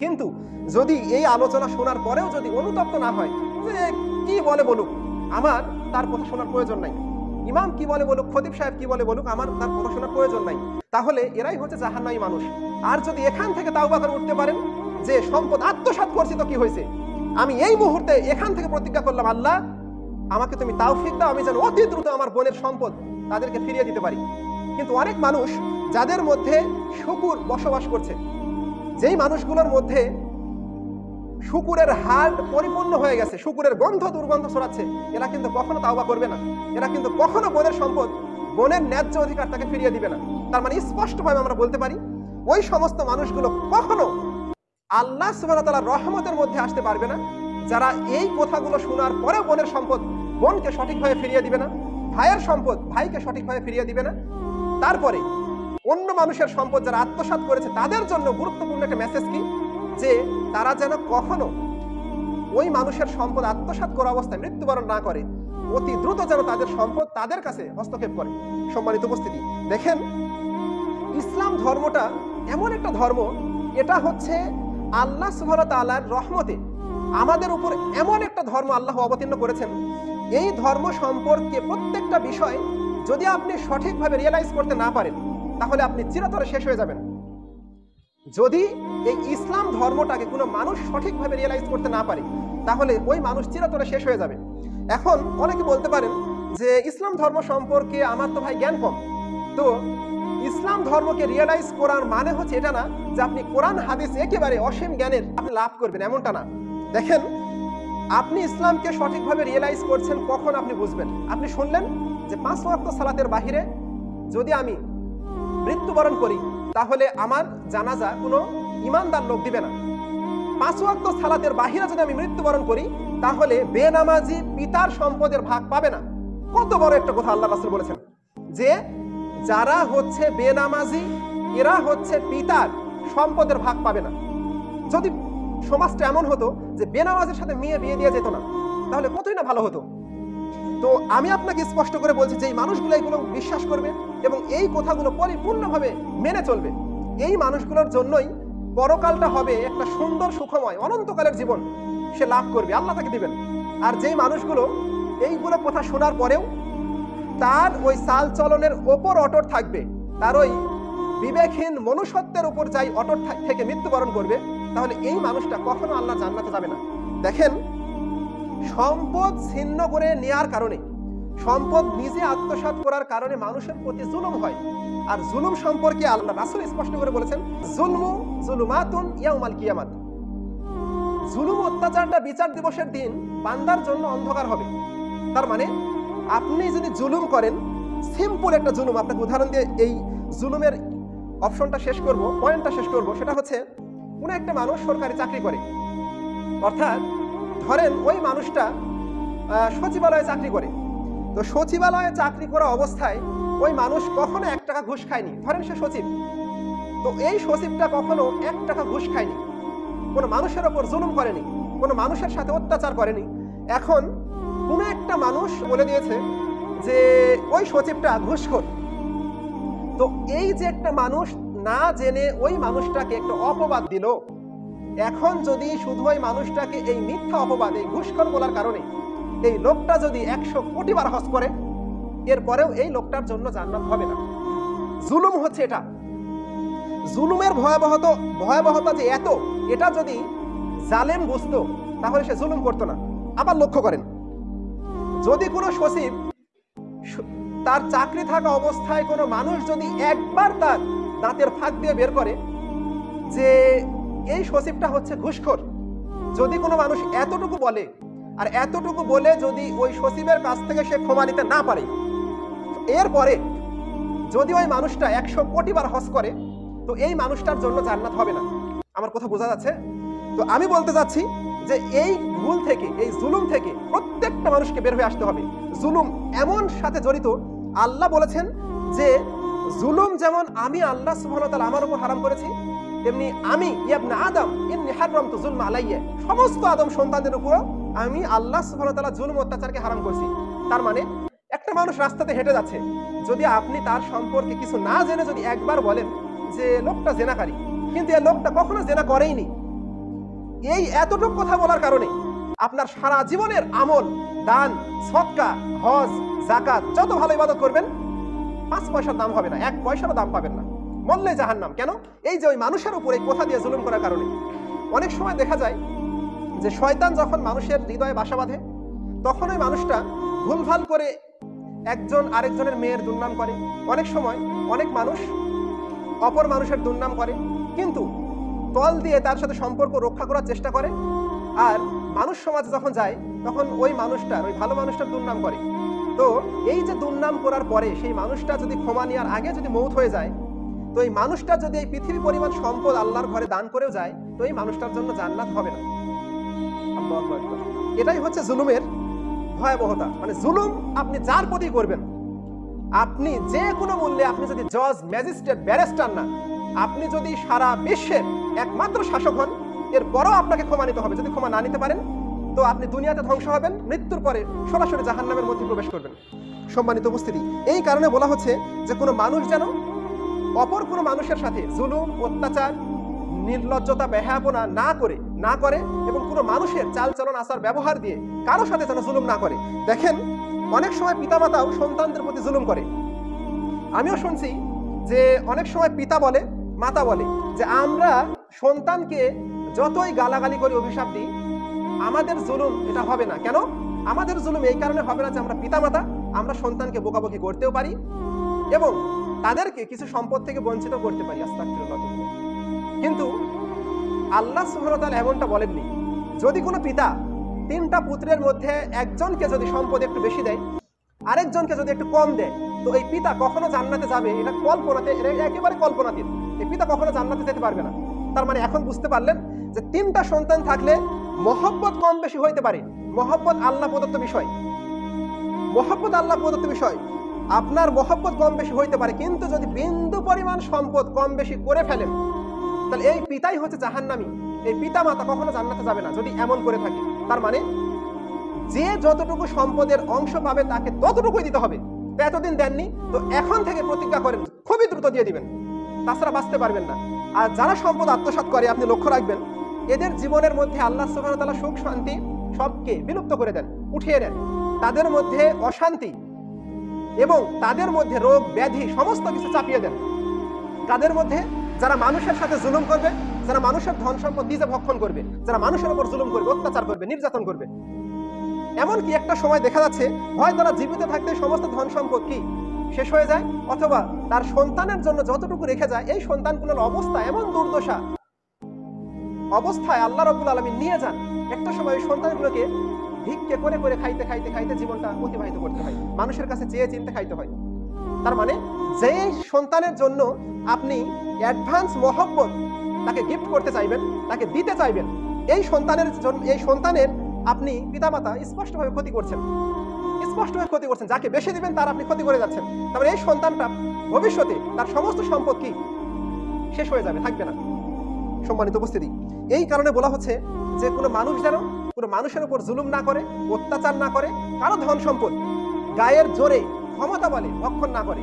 কিন্তু যদি এই আলোচনা শোনার পরেও যদি অনুতপ্ত না হয়, যে কি বলে বলুক, আমার তার কথা শোনার প্রয়োজন নাই, ইমাম কি বলে বলুক, খতিব সাহেব কি বলে বলুক, আমার তার কথা শোনার প্রয়োজন নাই, তাহলে এরাই হচ্ছে জাহান্নামী মানুষ। আর যদি এখান থেকে তাওবা করে উঠতে পারেন যে সম্পদ আত্মসাৎ করছি তো কি হয়েছে, আমি এই মুহূর্তে এখান থেকে প্রতিজ্ঞা করলাম, আল্লাহ আমাকে তুমি তাওফিক দাও, আমি যেন অতি দ্রুত আমার বোনের সম্পদ তাদেরকে ফিরিয়ে দিতে পারি। কিন্তু অনেক মানুষ যাদের মধ্যে শুকুর বসবাস করছে, যেই মানুষগুলোর মধ্যে শুকুরের হাড় পরিপূর্ণ হয়ে গেছে, শুকুরের গন্ধ দুর্গন্ধ ছড়াচ্ছে, এরা কিন্তু কখনো তাওবা করবে না, এরা কিন্তু কখনো বোনের সম্পদ, বোনের ন্যায্য অধিকার তাকে ফিরিয়ে দিবে না। তার মানে স্পষ্টভাবে আমরা বলতে পারি ওই সমস্ত মানুষগুলো কখনো আল্লাহ সুবহানাহু ওয়া তাআলার রহমতের মধ্যে আসতে পারবে না, যারা এই কথাগুলো শোনার পরে বোনের সম্পদ বোনকে সঠিকভাবে ফিরিয়ে দিবে না, ভাইয়ের সম্পদ ভাইকে সঠিকভাবে ফিরিয়ে দিবে না। তারপরে অন্য মানুষের সম্পদ যারা আত্মসাৎ করেছে তাদের জন্য গুরুত্বপূর্ণ একটা মেসেজ কি, যে তারা যেন কখনো ওই মানুষের সম্পদ আত্মসাৎ করা অবস্থায় মৃত্যুবরণ না করে, অতি দ্রুত যেন তাদের সম্পদ তাদের কাছে হস্তক্ষেপ করে। সম্মানিত উপস্থিতি, দেখেন ইসলাম ধর্মটা এমন একটা ধর্ম, এটা হচ্ছে আল্লাহ সুবহানাহু ওয়া তাআলার রহমতে আমাদের উপর এমন একটা ধর্ম আল্লাহ অবতীর্ণ করেছেন। এই ধর্ম সম্পর্কে প্রত্যেকটা বিষয় যদি আপনি সঠিকভাবে রিয়েলাইজ করতে না পারেন, তাহলে আপনি চিরতরে শেষ হয়ে যাবেন। যদি এই ইসলাম ধর্মটাকে কোনো মানুষ সঠিকভাবে রিয়েলাইজ করতে না পারে, তাহলে ওই মানুষ চিরতরে শেষ হয়ে যাবে। এখন অনেকে বলতে পারেন যে ইসলাম ধর্ম সম্পর্কে আমার তো ভাই জ্ঞান কম। তো ইসলাম ধর্মকে রিয়েলাইজ করার মানে হচ্ছে এটা না যে আপনি কোরআন হাদিস একেবারে অসীম জ্ঞানের আপনি লাভ করবেন, এমনটা না। দেখেন আপনি ইসলামকে সঠিকভাবে রিয়েলাইজ করছেন কখন আপনি বুঝবেন, আপনি শুনলেন যে 5 ওয়াক্ত সালাতের বাহিরে যদি আমি মৃত্যুবরণ করি, তাহলে আমার জানাজা কোনো ইমানদার লোক দিবে না। 5 ওয়াক্ত সালাতের বাহিরে যদি আমি মৃত্যুবরণ করি, তাহলে বেনামাজি পিতার সম্পদের ভাগ পাবে না। কত বড় একটা কথা আল্লাহ রাসূল বলেছেন, যে যারা হচ্ছে বেনামাজি এরা হচ্ছে পিতার সম্পদের ভাগ পাবে না। যদি সমাজটা এমন হতো যে বেনামাজের সাথে মেয়ে বিয়ে দিয়ে যেত না, তাহলে কতই না ভালো হতো। তো আমি আপনাকে স্পষ্ট করে বলছি যে এই মানুষগুলো এগুলো বিশ্বাস করবে এবং এই কথাগুলো পরিপূর্ণভাবে মেনে চলবে, এই মানুষগুলোর জন্যই পরকালটা হবে একটা সুন্দর সুখময় অনন্তকালের জীবন সে লাভ করবে, আল্লাহ তাকে দিবেন। আর যেই মানুষগুলো এইগুলো কথা শোনার পরেও তার ওই চাল চলনের ওপর অটট থাকবে, তার ওই বিবেকহীন মনুষ্যত্বের উপর যাই অটট থেকে মৃত্যুবরণ করবে, তাহলে এই মানুষটা কখনো আল্লাহ জান্নাতে যাবে না। দেখেন সম্পদ ছিন্ন করে নেয়ার কারণে, সম্পদ নিজে আত্মসাৎ করার কারণে মানুষের প্রতি জুলুম হয়। আর জুলুম সম্পর্কে আল্লাহ রাসূল স্পষ্ট করে বলেছেন, জুলমু জুলুমাতুন ইয়াউমাল কিয়ামাত, জুলুম অত্যাচারটা বিচার দিবসের দিন বান্দার জন্য অন্ধকার হবে। তার মানে আপনি যদি জুলুম করেন, সিম্পল একটা জুলুম, আপনাকে উদাহরণ দিয়ে এই জুলুমের অপশনটা শেষ করব, পয়েন্টটা শেষ করব, সেটা হচ্ছে কোনো একটা মানুষ সরকারি চাকরি করে, অর্থাৎ ধরেন ওই মানুষটা সচিবালয়ে চাকরি করে। তো সচিবালয়ে চাকরি করা অবস্থায় ওই মানুষ কখনো 1 টাকা ঘুষ খায়নি, ধরেন সে সচিব। তো এই সচিবটা কখনো 1 টাকা ঘুষ খায়নি, কোনো মানুষের ওপর জুলুম করেনি, কোনো মানুষের সাথে অত্যাচার করেনি। এখন কোনো একটা মানুষ বলে দিয়েছে যে ওই সচিবটা ঘুষখোর। তো এই যে একটা মানুষ না জেনে ওই মানুষটাকে একটা অপবাদ দিল, এখন যদি শুধু ওই মানুষটাকে এই মিথ্যা অপবাদ, এই ঘুষখোর বলার কারণে এই লোকটা যদি 100 কোটি বার হজ করে, এরপরেও এই লোকটার জন্য জান্নাত হবে না। জুলুম হচ্ছে এটা। জুলুমের ভয়াবহতা যে এত, এটা যদি জালেম বুঝতো তাহলে সে জুলুম করতো না। আবার লক্ষ্য করেন, যদি কোনো সচিব তার চাকরি থাকা অবস্থায় কোনো মানুষ যদি একবার তার দাঁতের ফাঁক দিয়ে বের করে যে এই সচিবটা হচ্ছে ঘুষখোর, যদি কোনো মানুষ এতটুকু বলে, আর এতটুকু বলে যদি ওই সচিবের কাছ থেকে সে ক্ষমা নিতে না পারে, এরপরে যদি ওই মানুষটা 100 কোটি বার হজ করে, তো এই মানুষটার জন্য জান্নাত হবে না। আমার কথা বোঝা যাচ্ছে? তো আমি বলতে যাচ্ছি যে এই ভুল থেকে, এই জুলুম থেকে প্রত্যেকটা মানুষকে বের হয়ে আসতে হবে। জুলুম এমন সাথে জড়িত, আল্লাহ বলেছেন যে জুলুম যেমন আমি আল্লাহ সুবহানাহু ওয়া তাআলা আমার উপর হারাম করেছি, তেমনি আমি ইবনে আদম ইন্নী হারামতু যুলমা আলাইয়া, সমস্ত আদম সন্তানদের উপর আমি আল্লাহ সুবহানাহু ওয়া তাআলা জুলুম অত্যাচারকে হারাম করছি। তার মানে একটা মানুষ রাস্তাতে হেঁটে যাচ্ছে, যদি আপনি তার সম্পর্কে কিছু না জেনে যদি একবার বলেন যে লোকটা জেনাকারী, কিন্তু এই লোকটা কখনো জেনা করেইনি, এই এতটুকু কথা বলার কারণে আপনার সারা জীবনের আমল, দান, সদকা, হজ, যাকাত যত ভালো ইবাদত করবেন 5 পয়সার দাম হবে না, 1 পয়সারও দাম পাবেন না, মরলে জাহান্নাম। কেন? এই যে ওই মানুষের উপরে কথা দিয়ে জুলুম করার কারণে। অনেক সময় দেখা যায় যে শয়তান যখন মানুষের হৃদয়ে বাসা বাঁধে, তখন ওই মানুষটা ভুলভাল করে একজন আরেকজনের মেয়ের দুর্নাম করে। অনেক সময় অনেক মানুষ অপর মানুষের দুর্নাম করে, কিন্তু তল দিয়ে তার সাথে সম্পর্ক রক্ষা করার চেষ্টা করে। আর মানুষ সমাজ যখন যায়, তখন ওই মানুষটার, ওই ভালো মানুষটার দুর্নাম করে। তো এই যে দুর্নাম করার পরে সেই মানুষটা যদি ক্ষমা নেওয়ার আগে যদি মৌত হয়ে যায়, তো এই মানুষটা যদি এই পৃথিবী পরিমাণ সম্পদ আল্লাহর ঘরে দান করেও যায়, তো এই মানুষটার জন্য জান্নাত হবে না। আল্লাহু আকবার। এটাই হচ্ছে জুলুমের ভয়াবহতা। মানে জুলুম আপনি যার প্রতি করবেন, আপনি যে কোনো মূল্যে, আপনি যদি জজ, ম্যাজিস্ট্রেট, ব্যারিস্টার না, আপনি যদি সারা বিশ্বের একমাত্র শাসক হন, এরপরও আপনাকে ক্ষমা নিতে হবে। যদি ক্ষমা না নিতে পারেন, তো আপনি দুনিয়াতে ধ্বংস হবেন, মৃত্যুর পরে সরাসরি জাহান্নামের মধ্যে প্রবেশ করবেন। সম্মানিত উপস্থিতি, এই কারণে বলা হচ্ছে যে কোনো মানুষ যেন অপর কোনো মানুষের সাথে জুলুম, অত্যাচার, নির্লজ্জতা, বেহায়াপনা না করে এবং কোনো মানুষের চালচলন, আচার, ব্যবহার দিয়ে কারো সাথে যেন জুলুম না করে। দেখেন, অনেক সময় পিতামাতাও সন্তানদের প্রতি জুলুম করে। আমিও শুনছি যে অনেক সময় পিতা বলে, মাতা বলে যে আমরা সন্তানকে যতই গালাগালি করে, অভিশাপ দিই, আমাদের জুলুম এটা হবে না। কেন? আমাদের জুলুম এই কারণে হবে না যে আমরা পিতামাতা, আমরা সন্তানকে বোকাবকি করতেও পারি এবং তাদেরকে কিছু সম্পদ থেকে বঞ্চিত করতে পারি। আস্তাগফিরুল্লাহ। কিন্তু আল্লাহ সুবহানাহু ওয়া তাআলা এমনটা বলেননি। যদি কোনো পিতা 3টা পুত্রের মধ্যে একজনকে যদি সম্পদ একটু বেশি দেয়, আরেকজনকে যদি একটু কম দেয়, তো এই পিতা কখনো জান্নাতে যাবে? এটা কল্পনাতে, একেবারে কল্পনাতীত। এই পিতা কখনো জান্নাতে যেতে পারবে না। তার মানে এখন বুঝতে পারলেন যে 3টা সন্তান থাকলে মহব্বত কম বেশি হইতে পারে। মহব্বত আল্লাহ প্রদত্ত বিষয়, মহব্বত আল্লাহ প্রদত্ত বিষয়। আপনার মহব্বত কম বেশি হইতে পারে, কিন্তু যদি বিন্দু পরিমাণ সম্পদ কম বেশি করে ফেলেন, তাহলে এই পিতাই হচ্ছে জাহান্নামী। এই পিতা মাতা কখনো জান্নাতে যাবে না যদি এমন করে থাকে। তার মানে যে যতটুকু সম্পদের অংশ পাবে তাকে ততটুকুই দিতে হবে। তো এতদিন দেননি, তো এখন থেকে প্রতিজ্ঞা করেন খুবই দ্রুত দিয়ে দিবেন, তাছাড়া বাঁচতে পারবেন না। আর যারা সম্পদ আত্মসাৎ করে, আপনি লক্ষ্য রাখবেন, এদের জীবনের মধ্যে আল্লাহ সুবহানাহু ওয়া তাআলা সুখ শান্তি সবকে বিলুপ্ত করে দেন, উঠিয়ে দেন। তাদের মধ্যে অশান্তি এবং তাদের মধ্যে রোগ ব্যাধি সমস্ত কিছু চাপিয়ে দেন। তাদের মধ্যে যারা মানুষের সাথে জুলুম করবে, যারা মানুষের ধন সম্পদ নিজে ভক্ষণ করবে, যারা মানুষের উপর জুলুম করবে, অত্যাচার করবে, নির্যাতন করবে, এমনকি একটা সময় দেখা যাচ্ছে হয় তারা জীবিত থাকতে সমস্ত ধন সম্পদ কি শেষ হয়ে যায়, অথবা তার সন্তানের জন্য যতটুকু রেখে যায়, এই সন্তানগুলোর অবস্থা এমন দুর্দশা অবস্থায় আল্লাহ রাব্বুল আলামিন নিয়ে যান। একটা সময় ওই সন্তানগুলোকে ভিক্ষে করে করে খাইতে খাইতে খাইতে জীবনটা অতিবাহিত করতে হয়, মানুষের কাছে চেয়ে চিনতে খাইতে হয়। তার মানে যে সন্তানের জন্য আপনি অ্যাডভান্স মহব্বত তাকে গিফট করতে চাইবেন, তাকে দিতে চাইবেন, এই সন্তানের আপনি পিতামাতা স্পষ্টভাবে ক্ষতি করছেন, স্পষ্টভাবে ক্ষতি করছেন। যাকে বেশি দিবেন তার আপনি ক্ষতি করে যাচ্ছেন। তারপরে এই সন্তানটা ভবিষ্যতে তার সমস্ত সম্পদ কি শেষ হয়ে যাবে, থাকবে না। সম্মানিত উপস্থিতি, এই কারণে বলা হচ্ছে যে কোনো মানুষ যেন কোনো মানুষের উপর জুলুম না করে, অত্যাচার না করে, কারো ধন সম্পদ গায়ের জোরে ক্ষমতা বলে ভক্ষণ না করে।